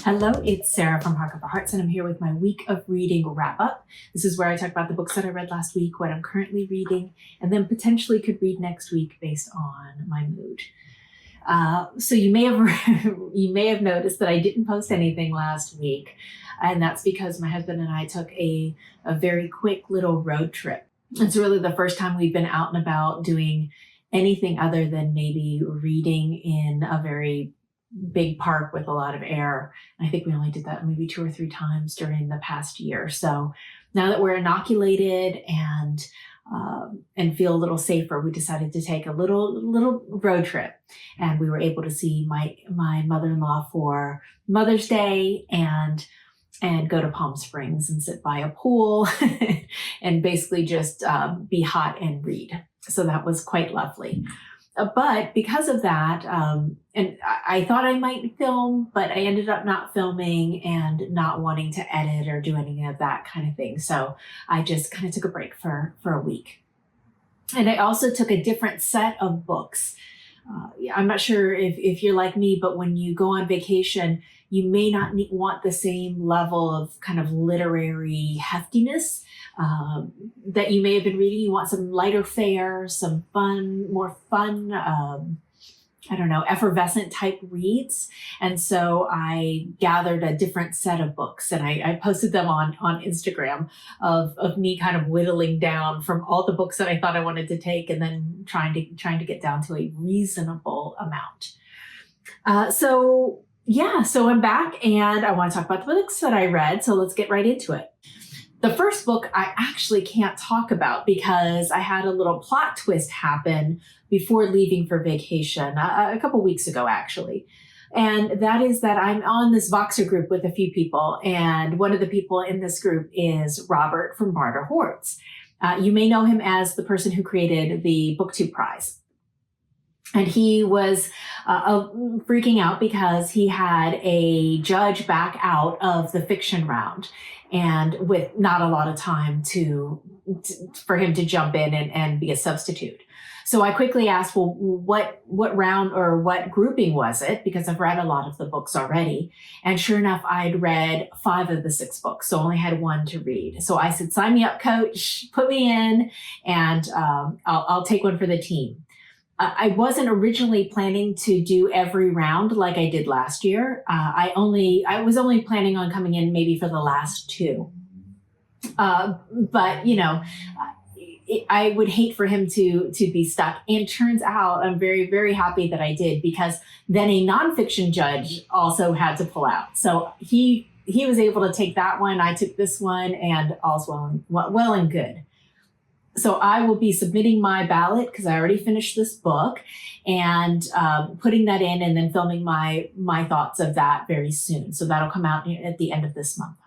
Hello, it's Sarah from Hardcover Hearts, and I'm here with my week of reading wrap-up. This is where I talk about the books that I read last week, what I'm currently reading, and then potentially could read next week based on my mood. So you may have noticed that I didn't post anything last week, and that's because my husband and I took a very quick little road trip. It's really the first time we've been out and about doing anything other than maybe reading in a very big park with a lot of air. I think we only did that maybe 2 or 3 times during the past year. So now that we're inoculated and feel a little safer, we decided to take a little road trip, and we were able to see my mother-in-law for Mother's Day and go to Palm Springs and sit by a pool and basically just be hot and read. So that was quite lovely. But because of that, and I thought I might film, but I ended up not filming and not wanting to edit or do any of that kind of thing. So I just kind of took a break for a week. And I also took a different set of books. I'm not sure if you're like me, but when you go on vacation, you may not want the same level of kind of literary heftiness that you may have been reading. You want some lighter fare, some more fun, effervescent type reads. And so I gathered a different set of books, and I posted them on Instagram of me kind of whittling down from all the books that I thought I wanted to take, and then trying to get down to a reasonable amount. So I'm back, and I want to talk about the books that I read. So let's get right into it. The first book I actually can't talk about because I had a little plot twist happen before leaving for vacation a couple weeks ago, actually. And that is that I'm on this Voxer group with a few people, and one of the people in this group is Robert from Barter Hordes. You may know him as the person who created the Booktube Prize. And he was freaking out because he had a judge back out of the fiction round, and with not a lot of time for him to jump in and be a substitute. So I quickly asked, well, what round or what grouping was it? Because I've read a lot of the books already. And sure enough, I'd read 5 of the 6 books, so only had 1 to read. So I said, sign me up, coach, put me in, and I'll take one for the team. I wasn't originally planning to do every round like I did last year. I was only planning on coming in maybe for the last 2. But I would hate for him to be stuck. And turns out I'm very, very happy that I did, because then a nonfiction judge also had to pull out. So he was able to take that one. I took this one, and all's well and good. So I will be submitting my ballot, because I already finished this book, and putting that in, and then filming my thoughts of that very soon. So that'll come out at the end of this month.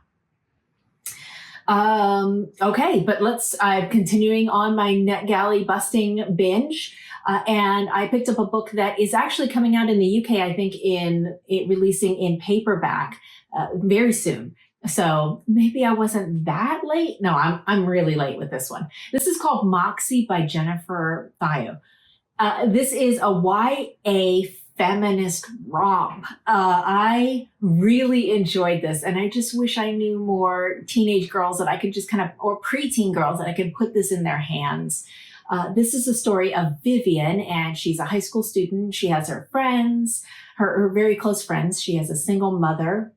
Okay, but I'm continuing on my NetGalley busting binge. And I picked up a book that is actually coming out in the UK, I think releasing in paperback very soon. So maybe I wasn't that late. No, I'm really late with this one. This is called Moxie by Jennifer Thiel. This is a YA feminist rom. I really enjoyed this, and I just wish I knew more teenage girls that I could just or preteen girls that I could put this in their hands. This is a story of Vivian, and she's a high school student. She has her friends, her very close friends. She has a single mother,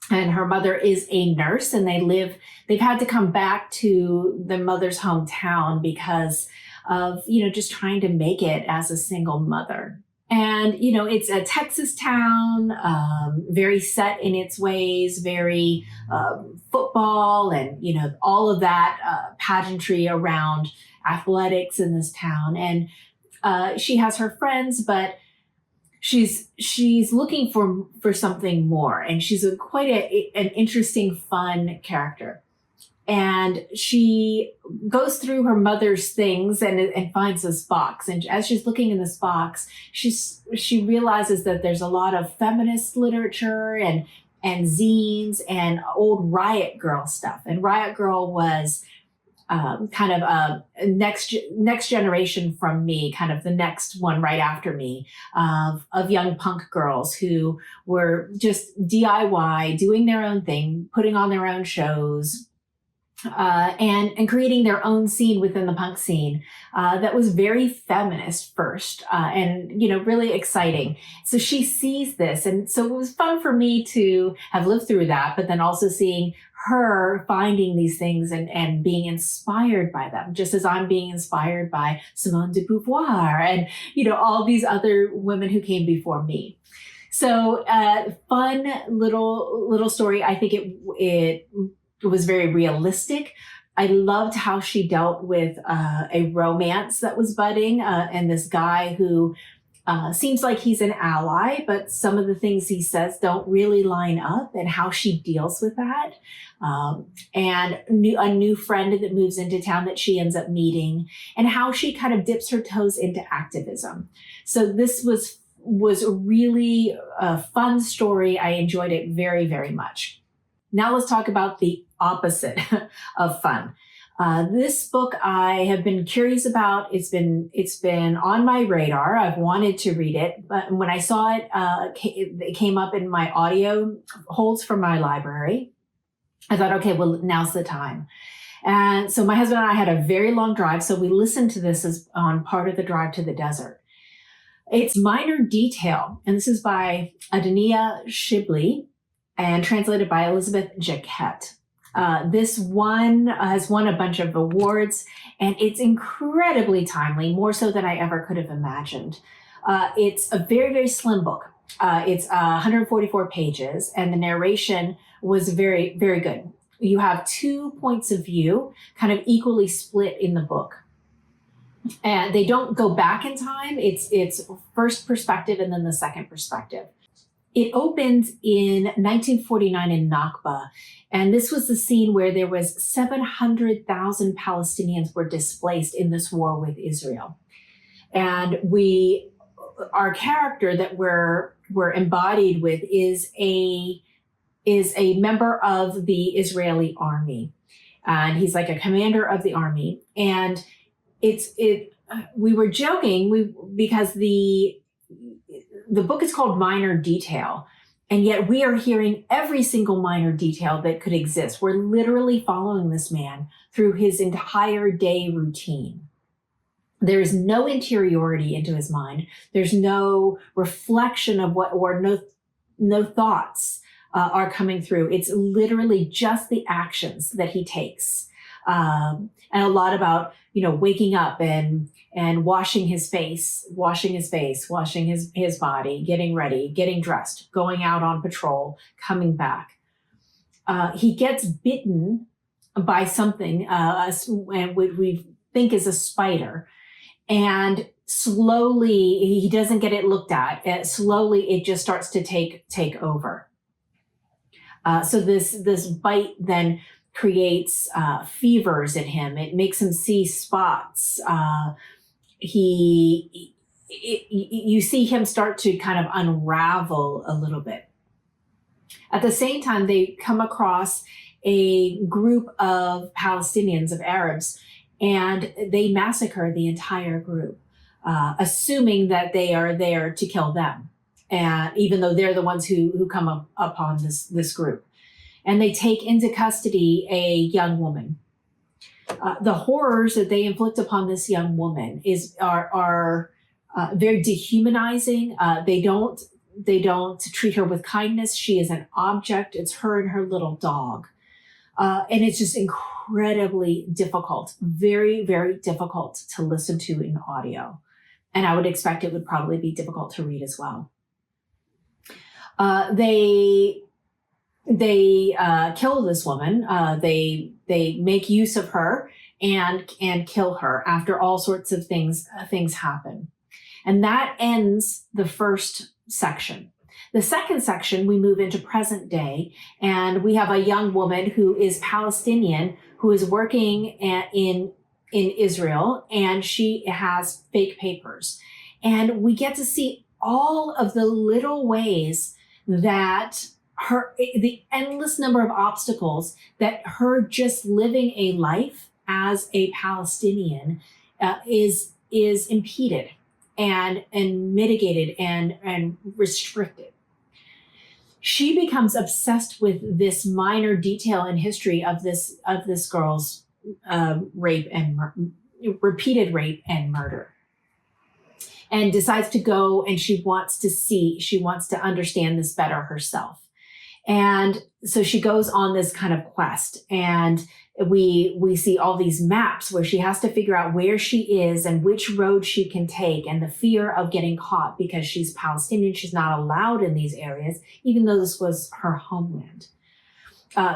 and her mother is a nurse, and they've had to come back to their mother's hometown because of, just trying to make it as a single mother. And, it's a Texas town, very set in its ways, very football and, all of that pageantry around athletics in this town. And she has her friends, but she's looking for something more. And she's quite an interesting, fun character. And she goes through her mother's things and finds this box. And as she's looking in this box, she realizes that there's a lot of feminist literature and zines and old Riot Girl stuff. And Riot Girl was kind of next generation from me, kind of the next one right after me, of young punk girls who were just DIY, doing their own thing, putting on their own shows, and creating their own scene within the punk scene that was very feminist first, and really exciting. So she sees this, and so it was fun for me to have lived through that, but then also seeing her finding these things and being inspired by them, just as I'm being inspired by Simone de Beauvoir and all these other women who came before me. So fun little story. I think it was very realistic. I loved how she dealt with a romance that was budding, and this guy who seems like he's an ally, but some of the things he says don't really line up, and how she deals with that. And a new friend that moves into town that she ends up meeting, and how she kind of dips her toes into activism. So this was a really fun story. I enjoyed it very, very much. Now let's talk about the opposite of fun. This book I have been curious about. It's been on my radar. I've wanted to read it, but when I saw it, it came up in my audio holds from my library. I thought, okay, well, now's the time. And so my husband and I had a very long drive, so we listened to this as on part of the drive to the desert. It's Minor Detail, and this is by Adania Shibli and translated by Elisabeth Jaquette. This one has won a bunch of awards, and it's incredibly timely, more so than I ever could have imagined. It's a very, very slim book. It's 144 pages, and the narration was very, very good. You have 2 points of view, kind of equally split in the book. And they don't go back in time. It's first perspective and then the second perspective. It opens in 1949 in Nakba, and this was the scene where there was 700,000 Palestinians were displaced in this war with Israel. And our character that we're embodied with is a member of the Israeli army, and he's like a commander of the army. And we were joking because the book is called Minor Detail, and yet we are hearing every single minor detail that could exist. We're literally following this man through his entire day routine. There is no interiority into his mind. There's no reflection of no thoughts are coming through. It's literally just the actions that he takes. And a lot about, waking up and washing his face, washing his body, getting ready, getting dressed, going out on patrol, coming back. He gets bitten by something, and we think is a spider. And slowly, he doesn't get it looked at. Slowly, it just starts to take over. So this bite then creates fevers in him. It makes him see spots. You see him start to kind of unravel a little bit. At the same time, they come across a group of Palestinians, of Arabs, and they massacre the entire group, assuming that they are there to kill them, and even though they're the ones who come upon this group. And they take into custody a young woman. The horrors that they inflict upon this young woman are very dehumanizing. They don't treat her with kindness. She is an object. It's her and her little dog. And it's just incredibly difficult, very, very difficult to listen to in audio. And I would expect it would probably be difficult to read as well. They kill this woman. They make use of her and kill her after all sorts of things happen. And that ends the first section. The second section, we move into present day, and we have a young woman who is Palestinian, who is working in Israel, and she has fake papers. And we get to see all of the little ways that the endless number of obstacles that her just living a life as a Palestinian is impeded and mitigated and restricted. She becomes obsessed with this minor detail in history of this girl's rape and repeated rape and murder, and decides to go, and she wants to understand this better herself. And so she goes on this kind of quest, and we see all these maps where she has to figure out where she is and which road she can take, and the fear of getting caught because she's Palestinian. She's not allowed in these areas, even though this was her homeland.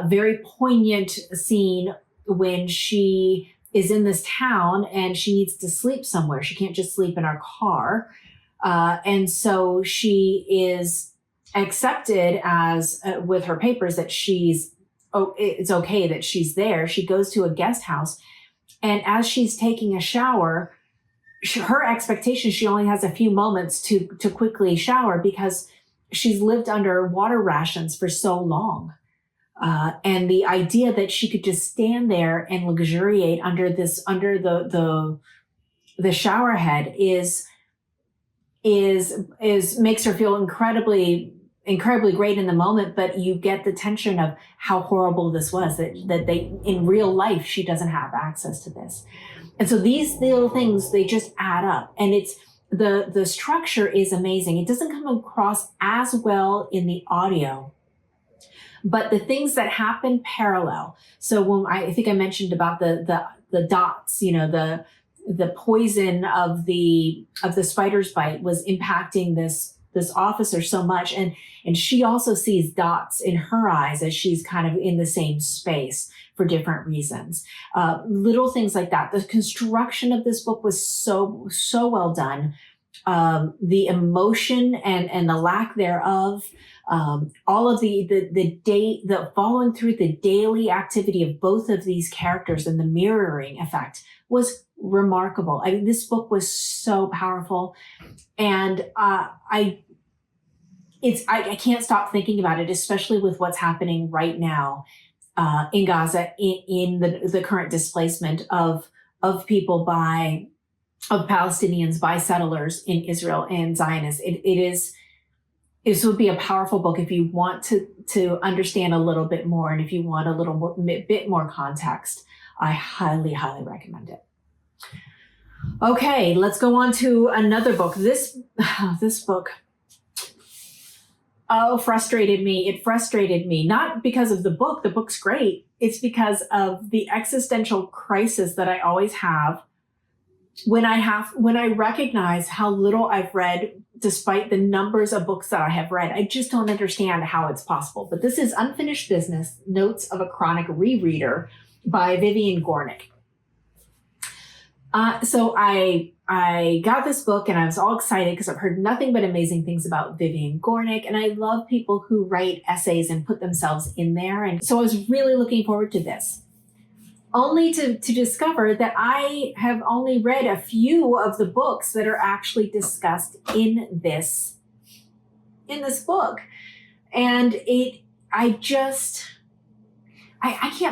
Very poignant scene when she is in this town and she needs to sleep somewhere. She can't just sleep in her car. And so she is accepted as with her papers that it's okay that she's there. She goes to a guest house, and as she's taking a shower, her expectation, she only has a few moments to quickly shower because she's lived under water rations for so long. And the idea that she could just stand there and luxuriate under the shower head is makes her feel incredibly great in the moment, but you get the tension of how horrible this was, that they, in real life, she doesn't have access to this. And so these little things, they just add up, and it's the structure is amazing. It doesn't come across as well in the audio, but the things that happen parallel. So when I think I mentioned about the dots, the poison of the spider's bite was impacting this officer so much, and she also sees dots in her eyes as she's kind of in the same space for different reasons. Little things like that. The construction of this book was so well done. The emotion and the lack thereof, all of the following through the daily activity of both of these characters and the mirroring effect was remarkable. I mean, this book was so powerful, and I can't stop thinking about it, especially with what's happening right now in Gaza, in the current displacement of people of Palestinians by settlers in Israel and Zionists. This would be a powerful book if you want to understand a little bit more, and if you want a bit more context. I highly, highly recommend it. Okay, let's go on to another book. This book, frustrated me. It frustrated me, not because of the book. The book's great. It's because of the existential crisis that I always have when I recognize how little I've read, despite the numbers of books that I have read. I just don't understand how it's possible. But this is Unfinished Business, Notes of a Chronic Rereader by Vivian Gornick. So I got this book and I was all excited because I've heard nothing but amazing things about Vivian Gornick, and I love people who write essays and put themselves in there. And so I was really looking forward to this, only to discover that I have only read a few of the books that are actually discussed in this book. And I can't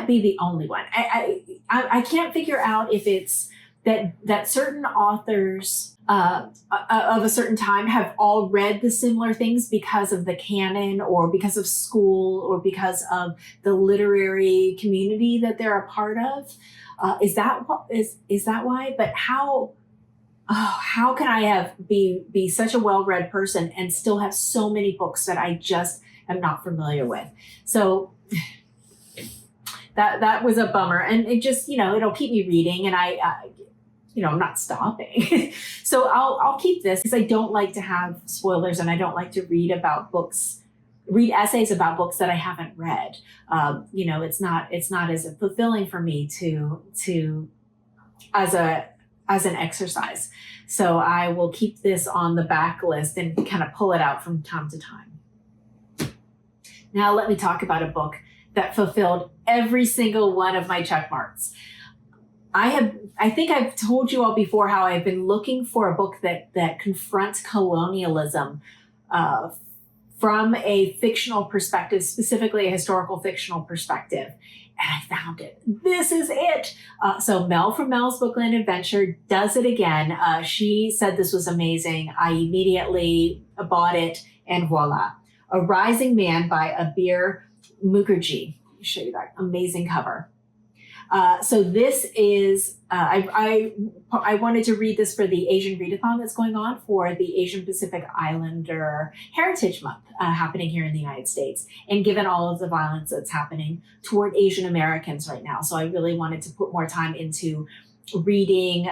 be the only one. I can't figure out if it's that certain authors of a certain time have all read the similar things because of the canon, or because of school, or because of the literary community that they're a part of. Is that why? But how can I be such a well-read person and still have so many books that I just am not familiar with? So that was a bummer, and it just, it'll keep me reading, and I'm not stopping. So I'll keep this because I don't like to have spoilers, and I don't like to read essays about books that I haven't read. It's not as fulfilling for me to as an exercise. So I will keep this on the back list and kind of pull it out from time to time. Now let me talk about a book that fulfilled every single one of my check marks. I think I've told you all before how I've been looking for a book that confronts colonialism from a fictional perspective, specifically a historical fictional perspective. I found it. This is it. So Mel from Mel's Bookland Adventure does it again. She said this was amazing. I immediately bought it, and voila. A Rising Man by Abir Mukherjee. Let me show you that amazing cover. So this is, I wanted to read this for the Asian Readathon that's going on for the Asian Pacific Islander Heritage Month happening here in the United States. And given all of the violence that's happening toward Asian Americans right now. So I really wanted to put more time into reading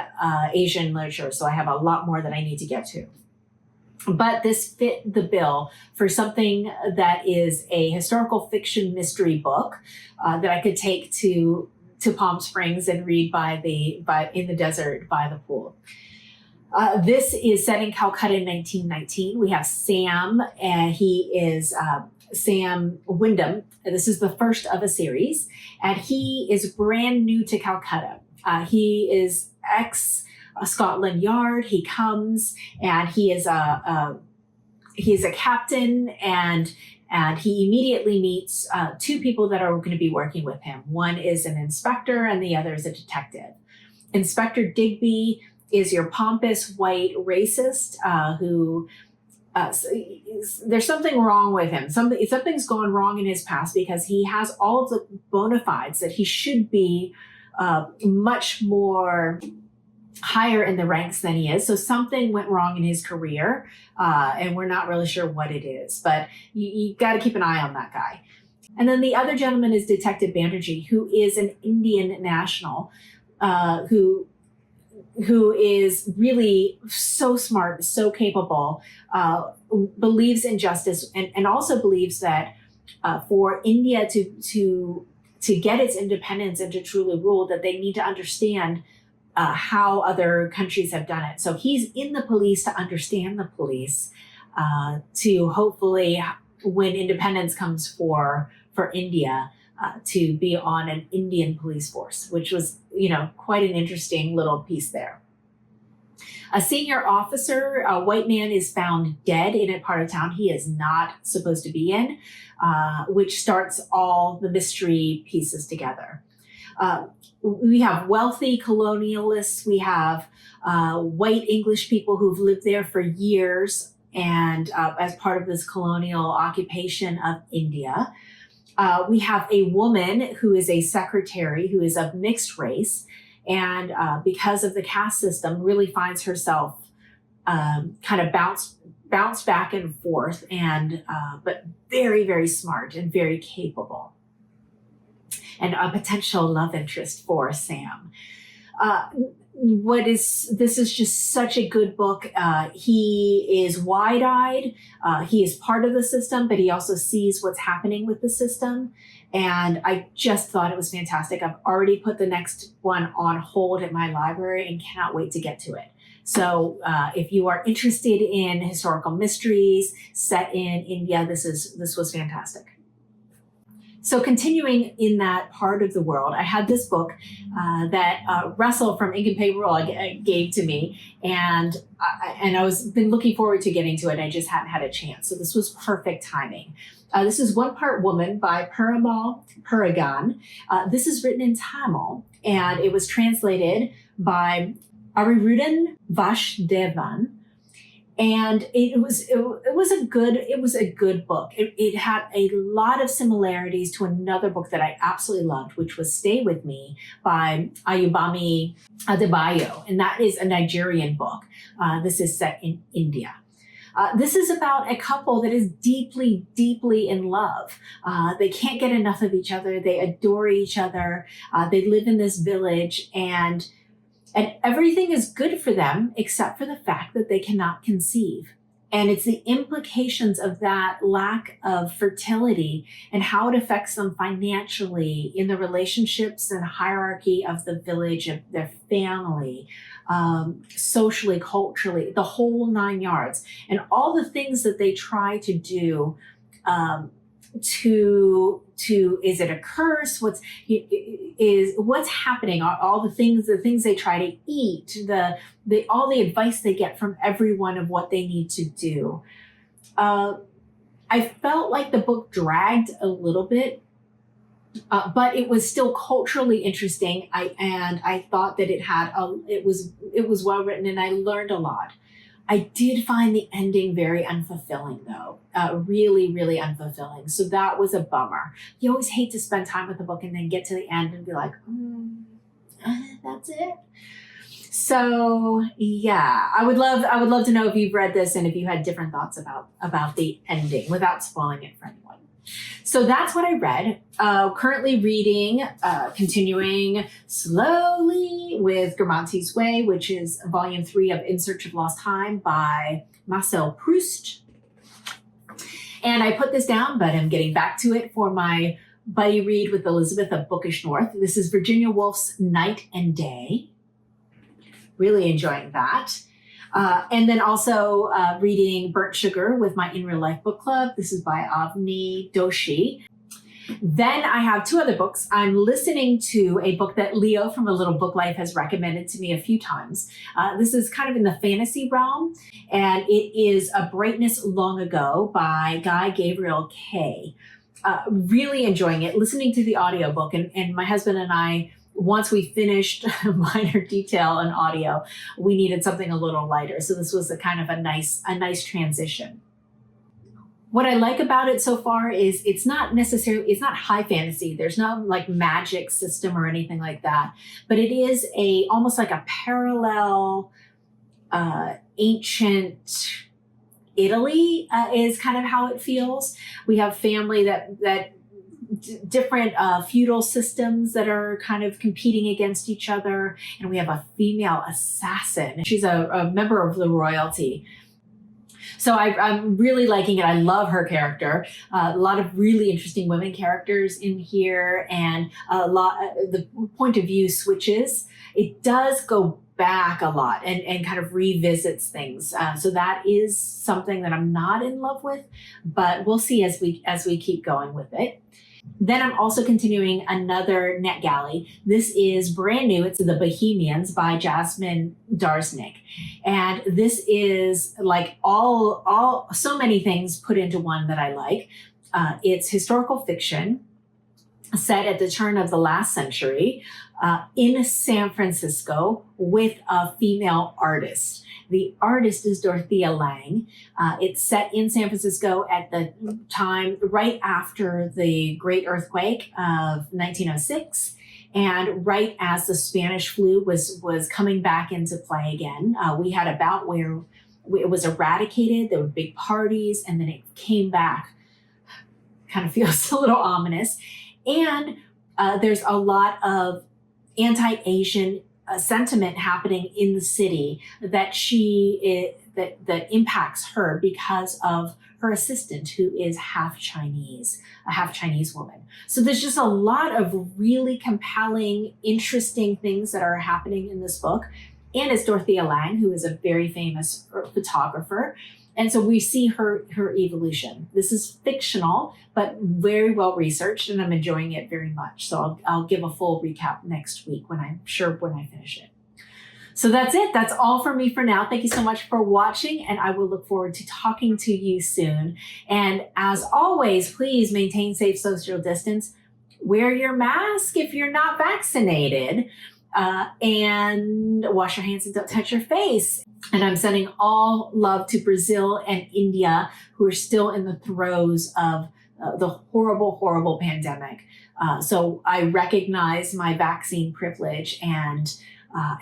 Asian literature. So I have a lot more that I need to get to. But this fit the bill for something that is a historical fiction mystery book that I could take to Palm Springs and read in the desert by the pool. This is set in Calcutta in 1919. We have Sam, and he is Sam Wyndham. This is the first of a series, and he is brand new to Calcutta. He is Scotland Yard. He comes, and he is a captain, and he immediately meets two people that are going to be working with him. One is an inspector and the other is a detective. Inspector Digby is your pompous white racist who there's something wrong with him. Something's gone wrong in his past because he has all of the bona fides that he should be much more higher in the ranks than he is. So something went wrong in his career, and we're not really sure what it is, but you got to keep an eye on that guy. And then the other gentleman is Detective Banerjee, who is an Indian national, who is really so smart, so capable, believes in justice, and also believes that for India to get its independence and to truly rule, that they need to understand how other countries have done it. So he's in the police to understand the police, to hopefully, when independence comes for India, to be on an Indian police force, which was, quite an interesting little piece there. A senior officer, a white man, is found dead in a part of town he is not supposed to be in, which starts all the mystery pieces together. We have wealthy colonialists. We have white English people who've lived there for years and as part of this colonial occupation of India. We have a woman who is a secretary who is of mixed race, and because of the caste system, really finds herself kind of bounce back and forth, and but very, very smart and very capable, and a potential love interest for Sam. This is just such a good book. He is wide-eyed. He is part of the system, but he also sees what's happening with the system. And I just thought it was fantastic. I've already put the next one on hold at my library and cannot wait to get to it. So if you are interested in historical mysteries set in India, this was fantastic. So continuing in that part of the world, I had this book that Russell from Ink and Paper Roll gave to me, and I was been looking forward to getting to it. I just hadn't had a chance, so this was perfect timing. This is One Part Woman by Perumal Murugan. This is written in Tamil, and it was translated by Ariruddhan Vasudevan. And it was a good book. It had a lot of similarities to another book that I absolutely loved, which was Stay With Me by Ayubami Adebayo. And that is a Nigerian book. This is set in India. This is about a couple that is deeply, deeply in love. They can't get enough of each other. They adore each other. They live in this village, and everything is good for them except for the fact that they cannot conceive. And it's the implications of that lack of fertility and how it affects them financially in the relationships and hierarchy of the village, of their family, socially, culturally, the whole 9 yards, and all the things that they try to do to is it a curse? What's happening? All the things they try to eat, all the advice they get from everyone of what they need to do. I felt like the book dragged a little bit but it was still culturally interesting. I thought that it was well written, and I learned a lot. I did find the ending very unfulfilling, though, really, really unfulfilling. So that was a bummer. You always hate to spend time with the book and then get to the end and be like, that's it. So yeah, I would love to know if you've read this and if you had different thoughts about the ending without spoiling it for anyone. So that's what I read. Currently reading, continuing slowly with Guermantes' Way, which is volume 3 of In Search of Lost Time by Marcel Proust. And I put this down, but I'm getting back to it for my buddy read with Elisabeth of Bookish North. This is Virginia Woolf's Night and Day. Really enjoying that. And then also reading Burnt Sugar with my In Real Life book club. This is by Avni Doshi. Then I have 2 other books. I'm listening to a book that Leo from A Little Book Life has recommended to me a few times. This is kind of in the fantasy realm, and it is A Brightness Long Ago by Gavriel K. Really enjoying it, listening to the audiobook, and my husband and I, once we finished Minor Detail and audio, we needed something a little lighter. So this was a kind of a nice transition. What I like about it so far is it's not high fantasy. There's no like magic system or anything like that, but it is almost like a parallel ancient Italy is kind of how it feels. We have family that different feudal systems that are kind of competing against each other. And we have a female assassin. She's a member of the royalty. So I'm really liking it. I love her character. A lot of really interesting women characters in here, and the point of view switches. It does go back a lot and kind of revisits things. So that is something that I'm not in love with, but we'll see as we keep going with it. Then I'm also continuing another NetGalley. This is brand new. It's The Bohemians by Jasmin Darznik. And this is like so many things put into one that I like. It's historical fiction set at the turn of the last century in San Francisco with a female artist. The artist is Dorothea Lange. It's set in San Francisco at the time right after the Great Earthquake of 1906, and right as the Spanish flu was coming back into play again. We had a bout where it was eradicated. There were big parties, and then it came back. Kind of feels a little ominous. And there's a lot of anti-Asian sentiment happening in the city that that impacts her because of her assistant, who is a half Chinese woman. So there's just a lot of really compelling, interesting things that are happening in this book. And it's Dorothea Lange, who is a very famous photographer. And so we see her evolution. This is fictional, but very well researched, and I'm enjoying it very much. So I'll give a full recap next week when I finish it. So that's it. That's all for me for now. Thank you so much for watching, and I will look forward to talking to you soon. And as always, please maintain safe social distance. Wear your mask if you're not vaccinated, and wash your hands and don't touch your face. And I'm sending all love to Brazil and India, who are still in the throes of the horrible, horrible pandemic. So I recognize my vaccine privilege and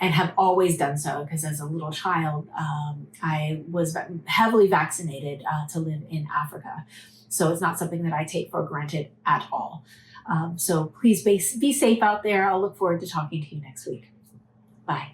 have always done so, because as a little child, I was heavily vaccinated to live in Africa. So it's not something that I take for granted at all. So please be safe out there. I'll look forward to talking to you next week. Bye.